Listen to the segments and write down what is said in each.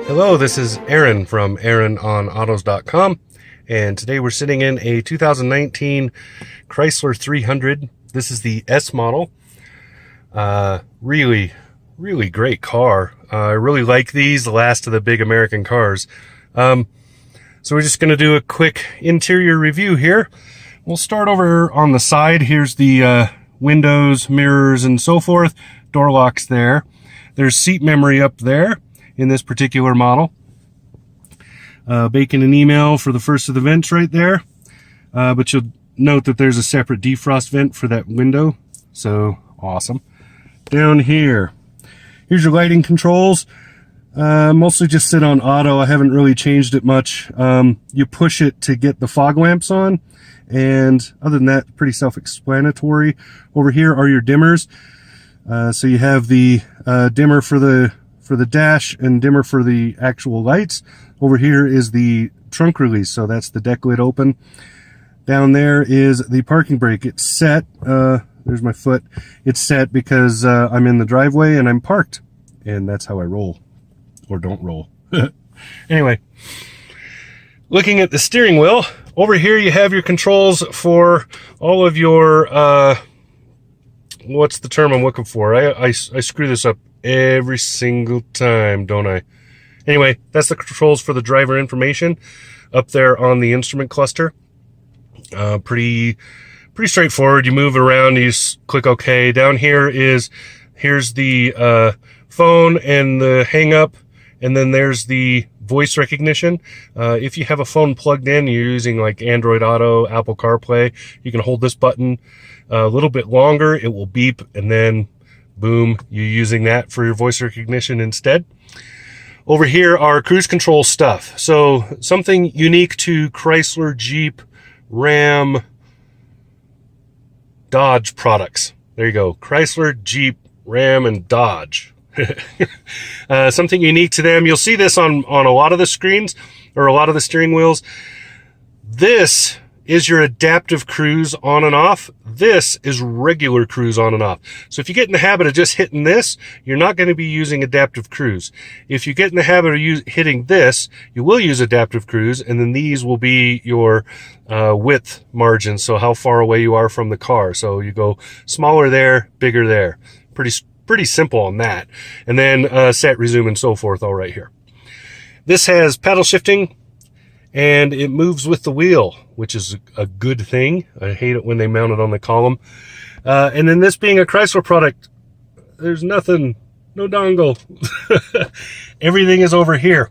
Hello, this is Aaron from AaronOnAutos.com, and today we're sitting in a 2019 Chrysler 300. This is the S model. Really great car. I really like these, the last of the big American cars. So we're just going to do a quick interior review here. We'll start over on the side. Here's the windows, mirrors, and so forth. Door locks there. There's seat memory up there in this particular model. Bacon and email for the first of the vents right there. But you'll note that there's a separate defrost vent for that window. So awesome. Down here, here's your lighting controls. Mostly just sit on auto. I haven't really changed it much. You push it to get the fog lamps on. And other than that, pretty self-explanatory. Over here are your dimmers. So you have the dimmer for the dash and dimmer for the actual lights. Over here is the trunk release, so that's the deck lid open. Down there is the parking brake. It's set. There's my foot. It's set because I'm in the driveway and I'm parked, and that's how I roll, or don't roll. Anyway, looking at the steering wheel, over here you have your controls for all of your what's the term I'm looking for? I screw this up every single time, don't I? Anyway, that's the controls for the driver information up there on the instrument cluster. Pretty straightforward. You move it around, you just click OK. Down here here's the phone and the hang up, and then there's the voice recognition. If you have a phone plugged in, you're using like Android Auto, Apple CarPlay, you can hold this button a little bit longer, it will beep, and then boom, you're using that for your voice recognition instead. Over here are cruise control stuff. So something unique to Chrysler, Jeep, Ram, Dodge products. There you go. Chrysler, Jeep, Ram, and Dodge. Something unique to them. You'll see this on a lot of the screens or a lot of the steering wheels. This is your adaptive cruise on and off. This is regular cruise on and off. So if you get in the habit of just hitting this, you're not going to be using adaptive cruise. If you get in the habit of hitting this, you will use adaptive cruise, and then these will be your width margins, so how far away you are from the car. So you go smaller there, bigger there. Pretty simple on that. And then set, resume, and so forth all right here. This has paddle shifting, and it moves with the wheel, which is a good thing. I hate it when they mount it on the column. And then this being a Chrysler product, there's nothing, no dongle. Everything is over here.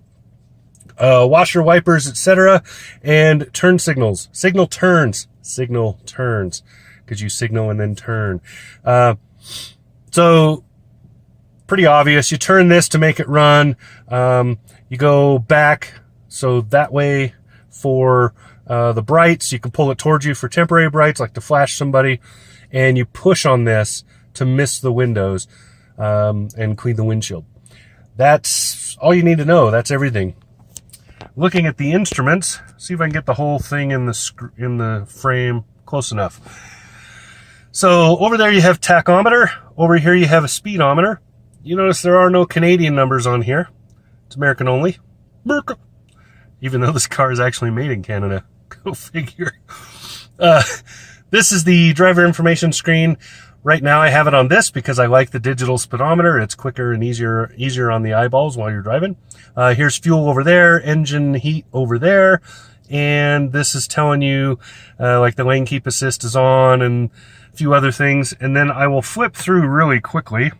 Washer, wipers, etc. And turn signals. Signal turns, because you signal and then turn. So pretty obvious. You turn this to make it run. You go back, so that way for the brights, you can pull it towards you for temporary brights, like to flash somebody, and you push on this to mist the windows and clean the windshield. That's all you need to know. That's everything. Looking at the instruments, see if I can get the whole thing in the frame close enough. So over there you have tachometer. Over here you have a speedometer. You notice there are no Canadian numbers on here. It's American only. Even though this car is actually made in Canada. Go figure. This is the driver information screen. Right now I have it on this because I like the digital speedometer. It's quicker and easier on the eyeballs while you're driving. Here's fuel over there, engine heat over there, and this is telling you like the lane keep assist is on and a few other things. And then I will flip through really quickly.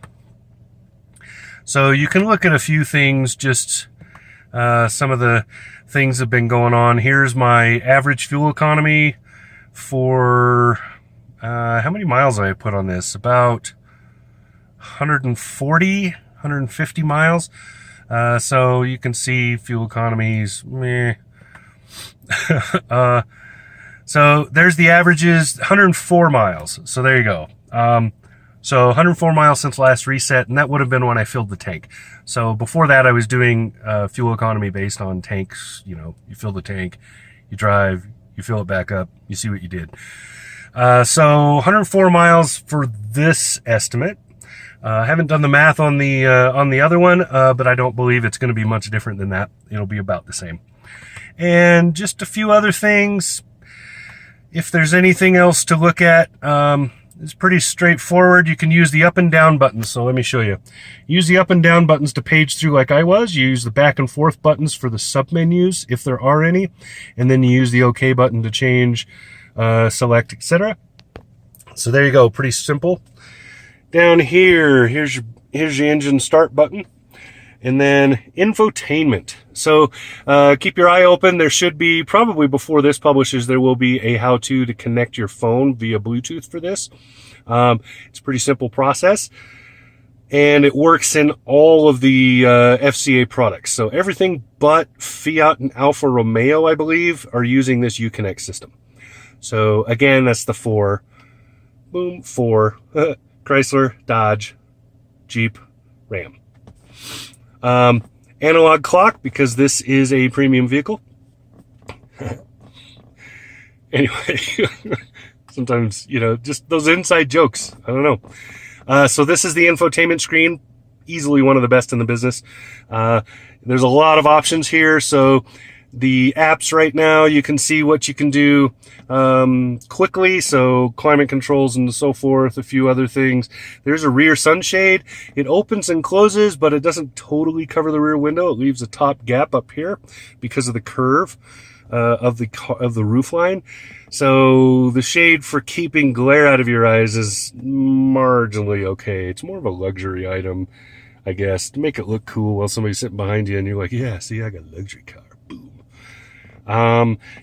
So you can look at a few things, just some of the things have been going on. Here's my average fuel economy for how many miles did I put on this? About 150 miles. So you can see fuel economies, meh. So there's the averages, 104 miles. So there you go. So 104 miles since last reset, and that would have been when I filled the tank. So before that, I was doing fuel economy based on tanks. You know, you fill the tank, you drive, you fill it back up, you see what you did. So 104 miles for this estimate. I haven't done the math on the other one, but I don't believe it's going to be much different than that. It'll be about the same. And just a few other things. If there's anything else to look at, it's pretty straightforward. You can use the up and down buttons. So let me show you. Use the up and down buttons to page through like I was. You use the back and forth buttons for the submenus, if there are any. And then you use the OK button to change, select, etc. So there you go. Pretty simple. Down here, here's your engine start button. And then infotainment. So keep your eye open. There should be, probably before this publishes, there will be a how-to to connect your phone via Bluetooth for this. It's a pretty simple process. And it works in all of the FCA products. So everything but Fiat and Alfa Romeo, I believe, are using this Uconnect system. So again, that's the four. Boom, four. Chrysler, Dodge, Jeep, Ram. Analog clock, because this is a premium vehicle. Anyway, sometimes, you know, just those inside jokes. I don't know. So this is the infotainment screen. Easily one of the best in the business. There's a lot of options here. So the apps right now, you can see what you can do quickly. So climate controls and so forth, a few other things. There's a rear sunshade. It opens and closes, but it doesn't totally cover the rear window. It leaves a top gap up here because of the curve of the roof line. So the shade for keeping glare out of your eyes is marginally okay. It's more of a luxury item, I guess, to make it look cool while somebody's sitting behind you and you're like, yeah, see, I got a luxury car.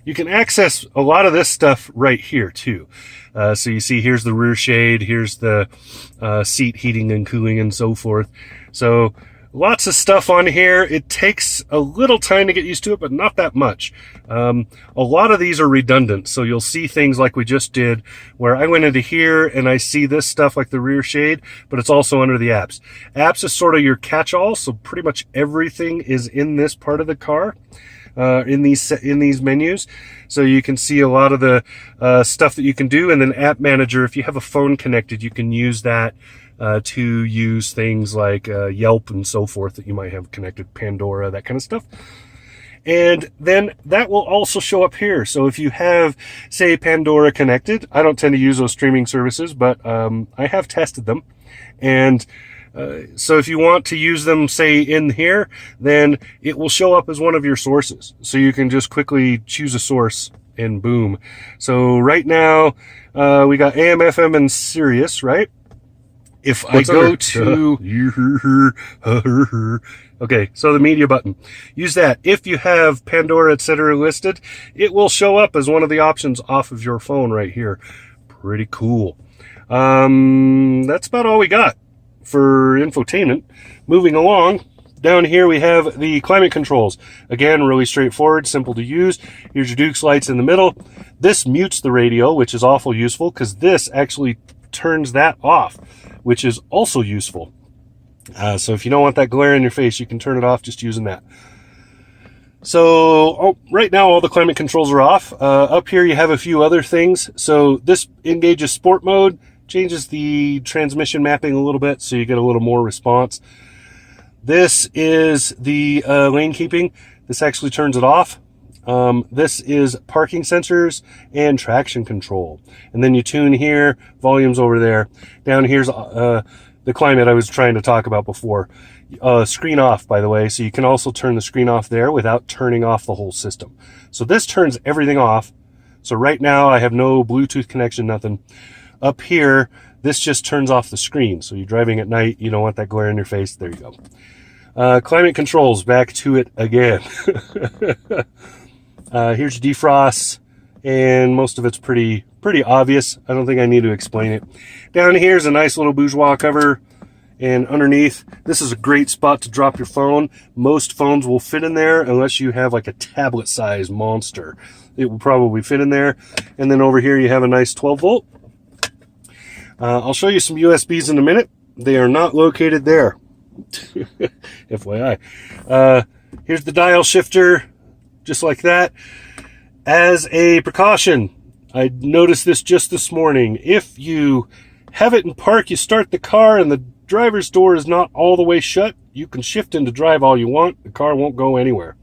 You can access a lot of this stuff right here too. So you see here's the rear shade, here's the seat heating and cooling and so forth. So lots of stuff on here. It takes a little time to get used to it, but not that much. A lot of these are redundant. So you'll see things like we just did where I went into here and I see this stuff like the rear shade, but it's also under the apps. Apps is sort of your catch-all. So pretty much everything is in this part of the car. In these menus, so you can see a lot of the stuff that you can do. And then App Manager, if you have a phone connected, you can use that to use things like Yelp and so forth that you might have connected, Pandora, that kind of stuff. And then that will also show up here. So if you have, say, Pandora connected, I don't tend to use those streaming services, but I have tested them. And so if you want to use them, say, in here, then it will show up as one of your sources. So you can just quickly choose a source and boom. So right now, we got AM, FM, and Sirius, right? If I go to... Okay, so the media button. Use that. If you have Pandora, etc. listed, it will show up as one of the options off of your phone right here. Pretty cool. That's about all we got for infotainment. Moving along, down here we have the climate controls. Again, really straightforward, simple to use. Here's your Dukes lights in the middle. This mutes the radio, which is awful useful because this actually turns that off, which is also useful. So if you don't want that glare in your face, you can turn it off just using that. So right now all the climate controls are off. Up here you have a few other things. So this engages sport mode, changes the transmission mapping a little bit so you get a little more response. This is the lane keeping. This actually turns it off. This is parking sensors and traction control. And then you tune here, volumes over there. Down here's the climate I was trying to talk about before. Screen off, by the way, so you can also turn the screen off there without turning off the whole system. So this turns everything off. So right now I have no Bluetooth connection, nothing. Up here, this just turns off the screen. So you're driving at night, you don't want that glare in your face. There you go. Climate controls, back to it again. Here's your defrost, and most of it's pretty obvious. I don't think I need to explain it. Down here's a nice little bourgeois cover, and underneath, this is a great spot to drop your phone. Most phones will fit in there unless you have like a tablet size monster. It will probably fit in there. And then over here you have a nice 12 volt. I'll show you some USBs in a minute. They are not located there. FYI. Here's the dial shifter, just like that. As a precaution, I noticed this just this morning. If you have it in park, you start the car and the driver's door is not all the way shut, you can shift into drive all you want. The car won't go anywhere.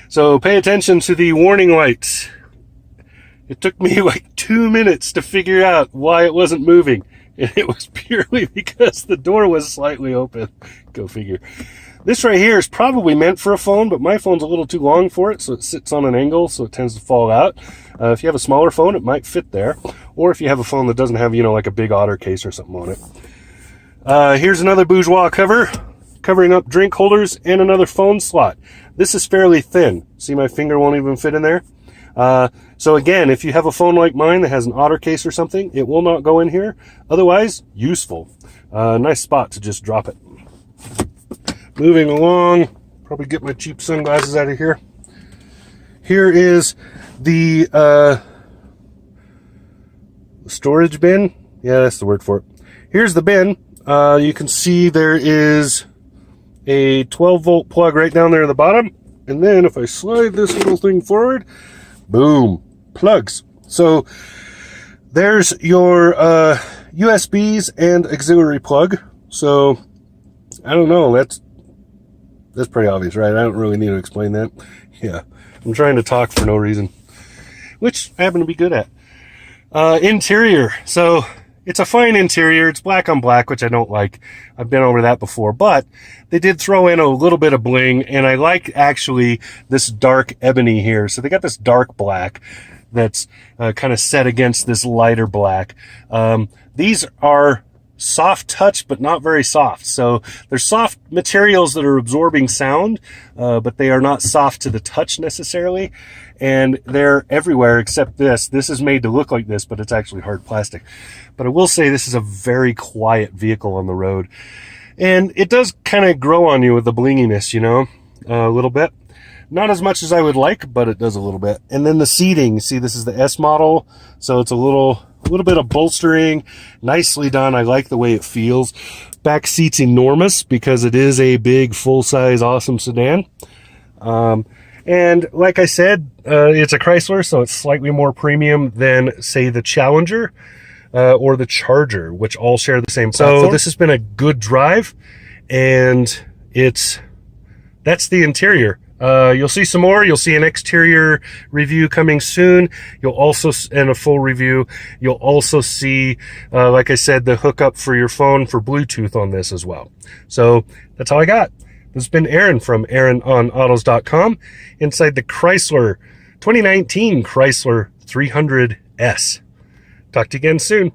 So pay attention to the warning lights. It took me like 2 minutes to figure out why it wasn't moving. And it was purely because the door was slightly open. Go figure. This right here is probably meant for a phone, but my phone's a little too long for it, so it sits on an angle, so it tends to fall out. If you have a smaller phone, it might fit there. Or if you have a phone that doesn't have, like a big otter case or something on it. Here's another bourgeois cover, covering up drink holders and another phone slot. This is fairly thin. See, my finger won't even fit in there. So again, if you have a phone like mine that has an otter case or something, it will not go in here. Otherwise, useful. Nice spot to just drop it. Moving along, probably get my cheap sunglasses out of here. Here is the storage bin. Yeah, that's the word for it. Here's the bin. You can see there is a 12-volt plug right down there at the bottom. And then if I slide this little thing forward, boom, plugs. So there's your USBs and auxiliary plug. So I don't know, that's pretty obvious, right? I don't really need to explain that. Yeah, I'm trying to talk for no reason, which I happen to be good at. Interior. So it's a fine interior. It's black on black, which I don't like. I've been over that before, but they did throw in a little bit of bling, and I like actually this dark ebony here. So they got this dark black that's kind of set against this lighter black. These are soft touch, but not very soft. So they're soft materials that are absorbing sound, but they are not soft to the touch necessarily. And they're everywhere except this. This is made to look like this, but it's actually hard plastic. But I will say this is a very quiet vehicle on the road. And it does kind of grow on you with the blinginess, a little bit. Not as much as I would like, but it does a little bit. And then the seating, see, this is the S model. So it's a little bit of bolstering, nicely done. I like the way it feels. Back seat's enormous because it is a big, full-size, awesome sedan. And like I said, it's a Chrysler, so it's slightly more premium than, say, the Challenger or the Charger, which all share the same platform. So this has been a good drive, and that's the interior. You'll see some more. You'll see an exterior review coming soon. You'll also, and a full review, you'll also see, like I said, the hookup for your phone for Bluetooth on this as well. So that's all I got. This has been Aaron from AaronOnAutos.com inside the Chrysler 2019 Chrysler 300S. Talk to you again soon.